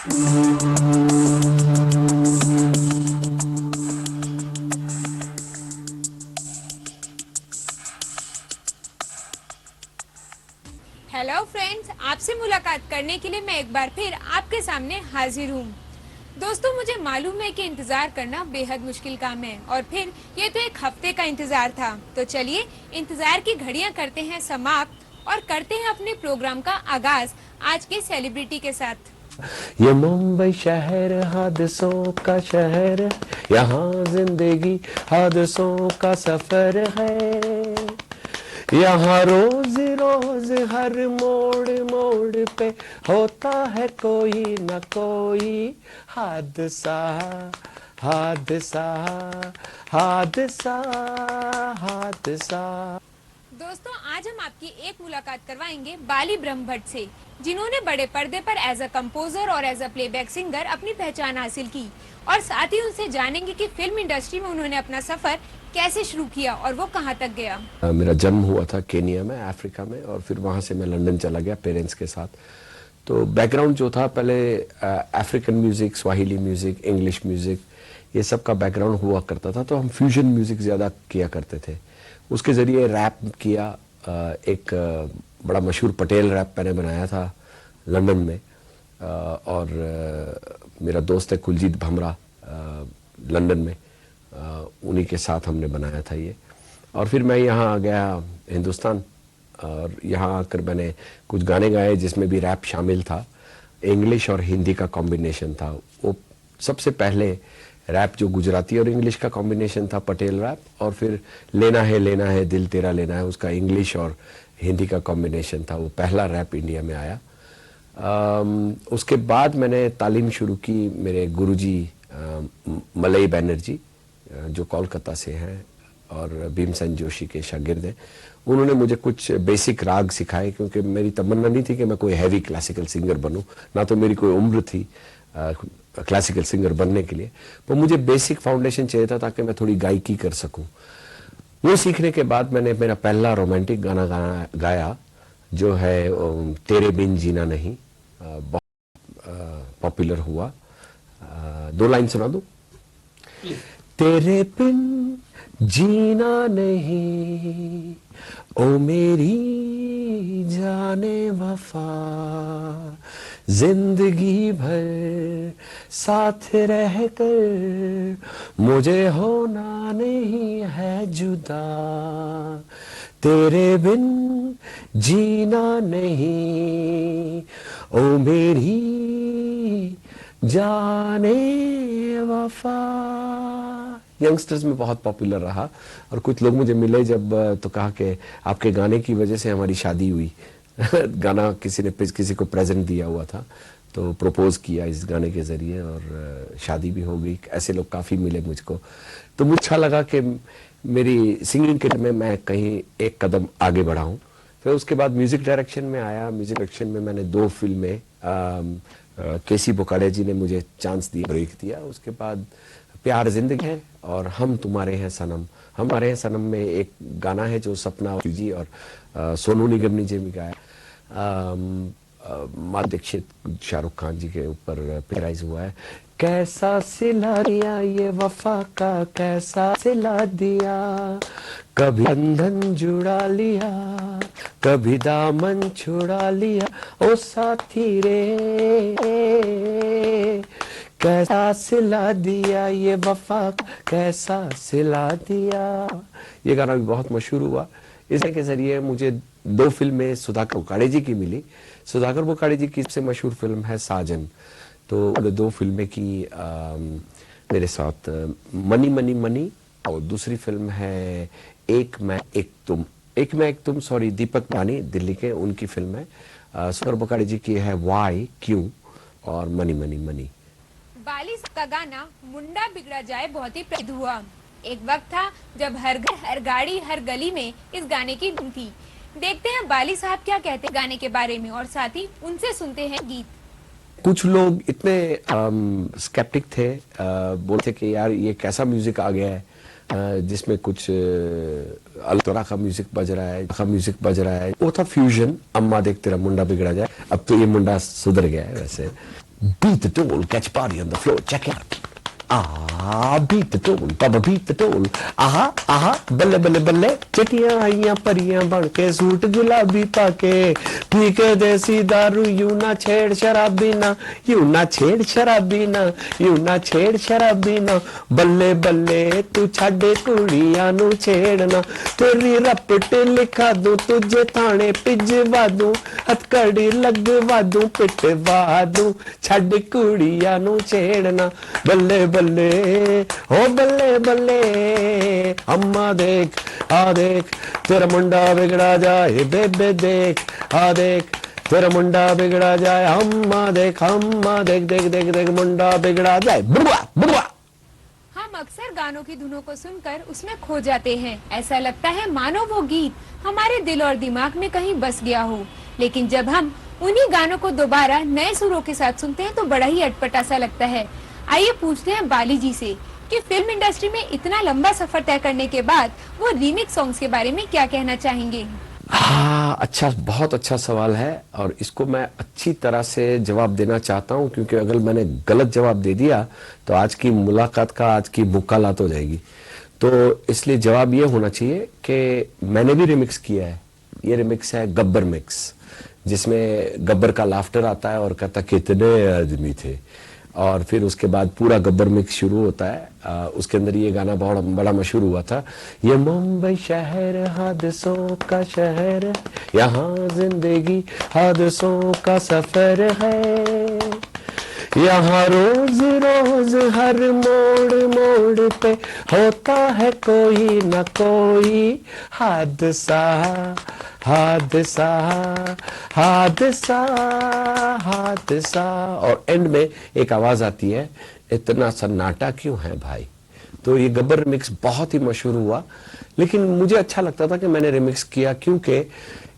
Hello friends, आपसे मुलाकात करने के लिए मैं एक बार फिर आपके सामने हाजिर हूँ। दोस्तों, मुझे मालूम है कि इंतजार करना बेहद मुश्किल काम है और फिर ये तो एक हफ्ते का इंतजार था। तो चलिए इंतजार की घड़ियां करते हैं समाप्त और करते हैं अपने प्रोग्राम का आगाज आज के सेलिब्रिटी के साथ। ये मुंबई शहर हादसों का शहर है, यहाँ जिंदगी हादसों का सफर है। यहाँ रोज रोज हर मोड़ मोड़ पे होता है कोई न कोई हादसा हादसा हादसा हादसा। दोस्तों, आज हम आपकी एक मुलाकात करवाएंगे बाली ब्रह्मभट्ट से, जिन्होंने बड़े पर्दे पर एज अ कंपोजर और एज अ प्लेबैक सिंगर अपनी पहचान हासिल की, और साथ ही उनसे जानेंगे कि फिल्म इंडस्ट्री में उन्होंने अपना सफर कैसे शुरू किया और वो कहां तक गया। मेरा जन्म हुआ था केनिया में, अफ्रीका में, और फिर वहाँ से मैं लंदन चला गया पेरेंट्स के साथ। तो बैकग्राउंड जो था, पहले African music, Swahili music, English music, ये सब का बैकग्राउंड हुआ करता था। तो हम फ्यूजन म्यूज़िक ज़्यादा किया करते थे। उसके ज़रिए रैप किया। एक बड़ा मशहूर पटेल रैप मैंने बनाया था लंदन में, और मेरा दोस्त है कुलजीत भमरा लंदन में, उन्हीं के साथ हमने बनाया था ये। और फिर मैं यहाँ आ गया हिंदुस्तान, और यहाँ आकर मैंने कुछ गाने गाए जिसमें भी रैप शामिल था। इंग्लिश और हिंदी का कॉम्बिनेशन था वो। सबसे पहले रैप जो गुजराती और इंग्लिश का कॉम्बिनेशन था, पटेल रैप, और फिर लेना है दिल तेरा लेना है, उसका इंग्लिश और हिंदी का कॉम्बिनेशन था। वो पहला रैप इंडिया में आया। उसके बाद मैंने तालीम शुरू की। मेरे गुरुजी मलई बैनर्जी, जो कोलकाता से हैं और भीमसेन जोशी के शागिर्द हैं, उन्होंने मुझे कुछ बेसिक राग सिखाए, क्योंकि मेरी तमन्ना नहीं थी कि मैं कोई हैवी क्लासिकल सिंगर बनूं, ना तो मेरी कोई उम्र थी क्लासिकल सिंगर बनने के लिए। तो मुझे बेसिक फाउंडेशन चाहिए था ताकि मैं थोड़ी गायकी कर सकूं। वो सीखने के बाद मैंने मेरा पहला रोमांटिक गाना गाया, जो है तेरे बिन जीना नहीं, बहुत पॉपुलर हुआ। 2 लाइन सुना दूं? तेरे बिन जीना नहीं, ओ मेरी जाने वफा, जिंदगी भर साथ रहकर मुझे होना नहीं है जुदा। तेरे बिन जीना नहीं, ओ मेरी जाने वफा। यंगस्टर्स में बहुत पॉपुलर रहा, और कुछ लोग मुझे मिले जब, तो कहा कि आपके गाने की वजह से हमारी शादी हुई। गाना किसी ने किसी को प्रेजेंट दिया हुआ था, तो प्रपोज किया इस गाने के जरिए, और शादी भी हो गई। ऐसे लोग काफ़ी मिले मुझको। तो मुझे अच्छा लगा कि मेरी सिंगिंग के में मैं कहीं एक कदम आगे बढ़ा हूँ। फिर उसके बाद म्यूज़िक डायरेक्शन में आया। म्यूज़िक डायरेक्शन में मैंने 2 फिल्में, केसी बोकाड़े जी ने मुझे चांस दिया, ब्रेक दिया। उसके बाद प्यार जिंदगी है और हम तुम्हारे हैं सनम। हमारे हैं सनम में एक गाना है जो सपना जी और सोनू निगम जी ने गाया। माधुरी दीक्षित, शाहरुख खान जी के ऊपर पिक्चराइज हुआ है। कैसा सिला दिया ये वफा का, कैसा सिला दिया, कभी बंधन जुड़ा लिया, कभी दामन छुड़ा लिया, ओ साथी रे, कैसा सिला दिया ये वफा, कैसा सिला दिया। ये गाना भी बहुत मशहूर हुआ। इसके के जरिए मुझे 2 फिल्में सुधाकर बोकाड़े जी की मिली। सुधाकर बोकाड़े जी की सबसे मशहूर फिल्म है साजन। तो 2 फिल्में की मेरे साथ, मनी मनी मनी, और दूसरी फिल्म है एक मैं एक तुम। एक मैं एक तुम, सॉरी, दीपक पानी दिल्ली के, उनकी फिल्म है। सुधाकर बोकाड़े जी की है वाई, क्यों, और मनी मनी मनी। बाली का गाना मुंडा बिगड़ा जाए बहुत ही प्रसिद्ध हुआ। एक वक्त था जब हर घर, हर गाड़ी, हर गली में इस गाने की धुन थी। देखते हैं बाली साहब क्या कहते हैं गाने के बारे में, और साथ ही उनसे सुनते हैं गीत। कुछ लोग इतने स्केप्टिक थे, बोलते कि यार ये कैसा म्यूजिक आ गया है जिसमें कुछ अलग तरह का म्यूजिक बज रहा है। वो था फ्यूजन। अम्मा देख तेरा मुंडा बिगड़ा जाए। अब तो ये मुंडा सुधर गया है वैसे। beat the dole, catch a body on the floor, check it out. beat the dole, Baba beat the dole. आहा बल्ले बल्ले बल्ले चिटियां आइयां परियां बन के सूट गुलाबी पाके पी के देसी दारू यूं ना छेड़ शराबी ना यूं ना छेड़ शराबी ना यूं ना छेड़ शराबी ना बल्ले बल्ले तू छाड़े कुड़ियां नू छेड़ना तेरी रपट लिखा दूं तुझे थाने पिजवा दूं हथकड़ी लगवा दूं पिटवा दूं छाड़ कुड़ियां नू छेड़ना बल्ले बल्ले ओ बल्ले बल्ले अम्मा देख आ देख तेरा मुंडा बिगड़ा जाए बेबे देख आ देख तेरा मुंडा बिगड़ा जाए अम्मा देख देख देख देख मुंडा बिगड़ा जाए बुआ बुआ। हम अक्सर गानों की धुनों को सुनकर उसमें खो जाते हैं। ऐसा लगता है मानो वो गीत हमारे दिल और दिमाग में कहीं बस गया हो। लेकिन जब हम उन्हीं गानों को दोबारा नए सुरों के साथ सुनते हैं तो बड़ा ही अटपटा सा लगता है। आइए पूछते हैं बाली जी से कि फिल्म इंडस्ट्री में इतना लंबा सफर तय करने के बाद वो रीमिक्स सॉन्ग्स के बारे में क्या कहना चाहेंगे। हाँ, अच्छा, बहुत अच्छा सवाल है और इसको मैं अच्छी तरह से जवाब देना चाहता हूँ क्योंकि अगर मैंने गलत जवाब दे दिया तो आज की मुलाकात का आज की मुक्कालात हो जाएगी। तो इसलिए जवाब ये होना चाहिए कि मैंने भी रिमिक्स किया है। ये रिमिक्स है गब्बर मिक्स, जिसमें गब्बर का लाफ्टर आता है और कहता कितने आदमी थे और फिर उसके बाद पूरा गब्बर मिक्स शुरू होता है। उसके अंदर ये गाना बहुत बड़ा मशहूर हुआ था, ये मुंबई शहर हादसों का शहर, यहाँ जिंदगी हादसों का सफर है, यहाँ रोज रोज हर मोड़ मोड़ पे होता है कोई न कोई हादसा हादसा हादसा हादसा। और एंड में एक आवाज आती है, इतना सन्नाटा क्यों है भाई। तो ये गब्बर रिमिक्स बहुत ही मशहूर हुआ, लेकिन मुझे अच्छा लगता था कि मैंने रिमिक्स किया क्योंकि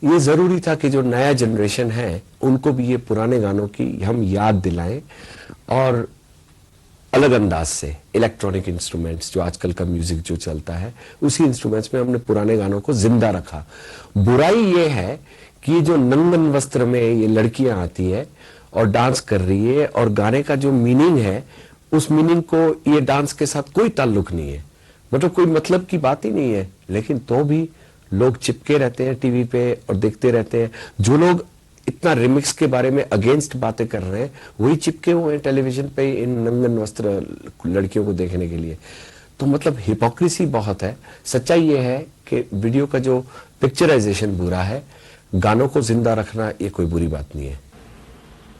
ये जरूरी था कि जो नया जनरेशन है उनको भी ये पुराने गानों की हम याद दिलाएं और अलग अंदाज से इलेक्ट्रॉनिक इंस्ट्रूमेंट्स जो आजकल का म्यूजिक जो चलता है उसी इंस्ट्रूमेंट्स में हमने पुराने गानों को जिंदा रखा। बुराई ये है कि ये जो नंगन वस्त्र में ये लड़कियां आती है और डांस कर रही है और गाने का जो मीनिंग है उस मीनिंग को ये डांस के साथ कोई ताल्लुक नहीं है, मतलब कोई मतलब की बात ही नहीं है, लेकिन तो भी लोग चिपके रहते हैं टीवी पे और देखते रहते हैं। जो लोग इतना रिमिक्स के बारे में अगेंस्ट बातें कर रहे हैं वही चिपके हुए हैं टेलीविजन पे इन नंगन वस्त्र लड़कियों को देखने के लिए। तो मतलब हिपोक्रेसी बहुत है। सच्चाई ये है कि वीडियो का जो पिक्चराइजेशन बुरा है, गानों को जिंदा रखना ये कोई बुरी बात नहीं है।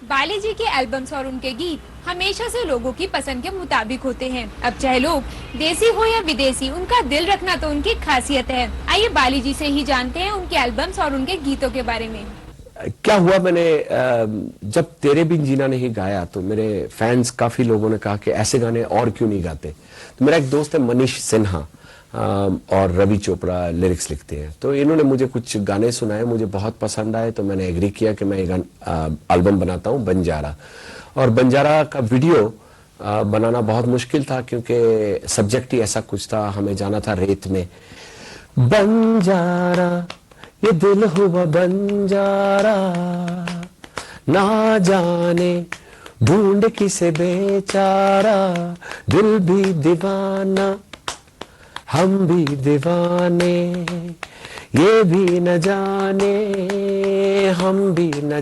बाली जी के एल्बम्स और उनके गीत हमेशा से लोगों की पसंद के मुताबिक होते हैं। अब चाहे लोग देसी हो या विदेशी, उनका दिल रखना तो उनकी खासियत है। आइए बाली जी से ही जानते हैं उनके एल्बम्स और उनके गीतों के बारे में। क्या हुआ, मैंने जब तेरे बिन जीना नहीं गाया तो मेरे फैंस काफी लोगों ने कहा कि ऐसे गाने और क्यों नहीं गाते। तो मेरा एक दोस्त है मनीष सिन्हा और रवि चोपड़ा लिरिक्स लिखते हैं, तो इन्होंने मुझे कुछ गाने सुनाए, मुझे बहुत पसंद आए तो मैंने एग्री किया कि मैं एक एल्बम बनाता हूँ बंजारा। और बंजारा का वीडियो बनाना बहुत मुश्किल था क्योंकि सब्जेक्ट ही ऐसा कुछ था, हमें जाना था रेत में। बंजारा ये दिल हुआ बंजारा, ना जाने ढूंढ किसे बेचारा, दिल भी दीवाना हम भी दीवाने, ये भी न जाने हम भी न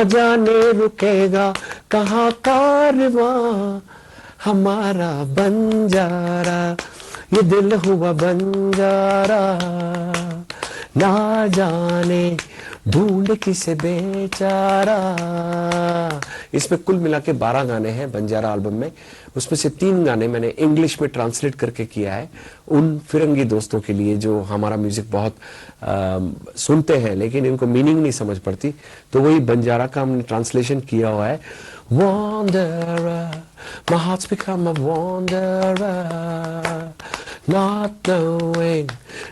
जाने रुकेगा कहाँ कारवां हमारा बंजारा, ये दिल हुआ बंजारा, ना जाने ढूंढ किसे बेचारा। इसमें कुल मिला के 12 गाने हैं बंजारा एल्बम में। उसमें से 3 गाने मैंने इंग्लिश में ट्रांसलेट करके किया है उन फिरंगी दोस्तों के लिए जो हमारा म्यूजिक बहुत सुनते हैं लेकिन इनको मीनिंग नहीं समझ पड़ती, तो वही बंजारा का हमने ट्रांसलेशन किया हुआ है। Wanderer, my heart's become a wanderer, not knowing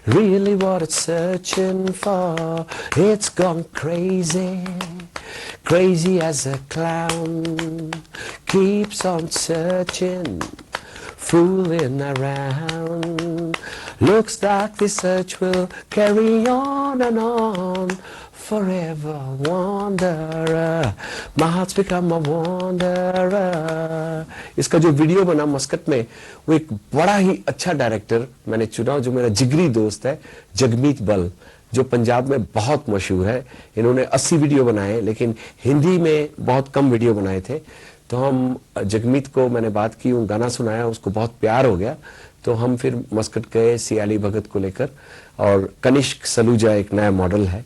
really what it's searching for. It's gone crazy, crazy as a clown, keeps on searching fooling around. Looks like this search will carry on and on. Forever wanderer, my heart's become a wanderer. इसका जो video बना Muscat में, वो एक बड़ा ही अच्छा director मैंने चुना जो मेरा जिगरी दोस्त है, जगमीत बल, जो पंजाब में बहुत मशहूर है। इन्होंने 80 वीडियो बनाए, लेकिन हिंदी में बहुत कम वीडियो बनाए थे। तो हम जगमीत को मैंने बात की, उन गाना सुनाया, उसको बहुत प्यार हो गया। तो हम फिर मस्कट गए सियाली भगत को लेकर, और कनिष्क सलूजा एक नया मॉडल है,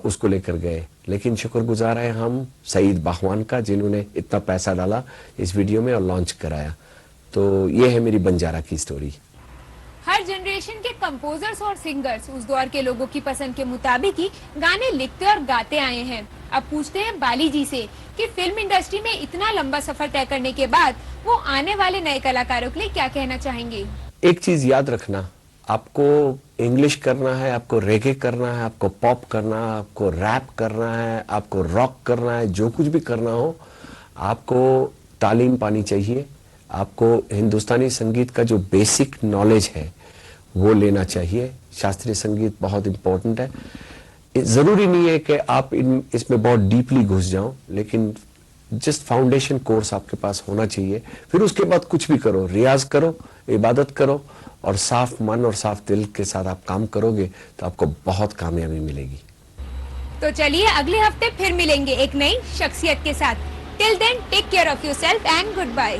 उसको लेकर गए। लेकिन शुक्रगुजार है हम सईद बाहवान का, जिन्होंने इतना पैसा डाला इस वीडियो में और लॉन्च कराया। तो ये है मेरी बंजारा की स्टोरी। हर जनरेशन के कंपोजर्स और सिंगर्स उस दौर के लोगों की पसंद के मुताबिक ही गाने लिखते और गाते आए हैं। अब पूछते हैं बाली जी से कि फिल्म इंडस्ट्री में इतना लंबा सफर तय करने के बाद वो आने वाले नए कलाकारों के लिए क्या कहना चाहेंगे। एक चीज याद रखना, आपको इंग्लिश करना है, आपको रेगे करना है, आपको पॉप करना है, आपको रैप करना है, आपको रॉक करना है, जो कुछ भी करना हो, आपको तालीम पानी चाहिए। आपको हिंदुस्तानी संगीत का जो बेसिक नॉलेज है वो लेना चाहिए। शास्त्रीय संगीत बहुत इंपॉर्टेंट है। जरूरी नहीं है कि आप इसमें बहुत डीपली घुस जाओ, लेकिन जस्ट फाउंडेशन कोर्स आपके पास होना चाहिए। फिर उसके बाद कुछ भी करो, रियाज करो, इबादत करो, और साफ मन और साफ दिल के साथ आप काम करोगे तो आपको बहुत कामयाबी मिलेगी। तो चलिए अगले हफ्ते फिर मिलेंगे एक नई शख्सियत के साथ। Till then take care of yourself and good bye.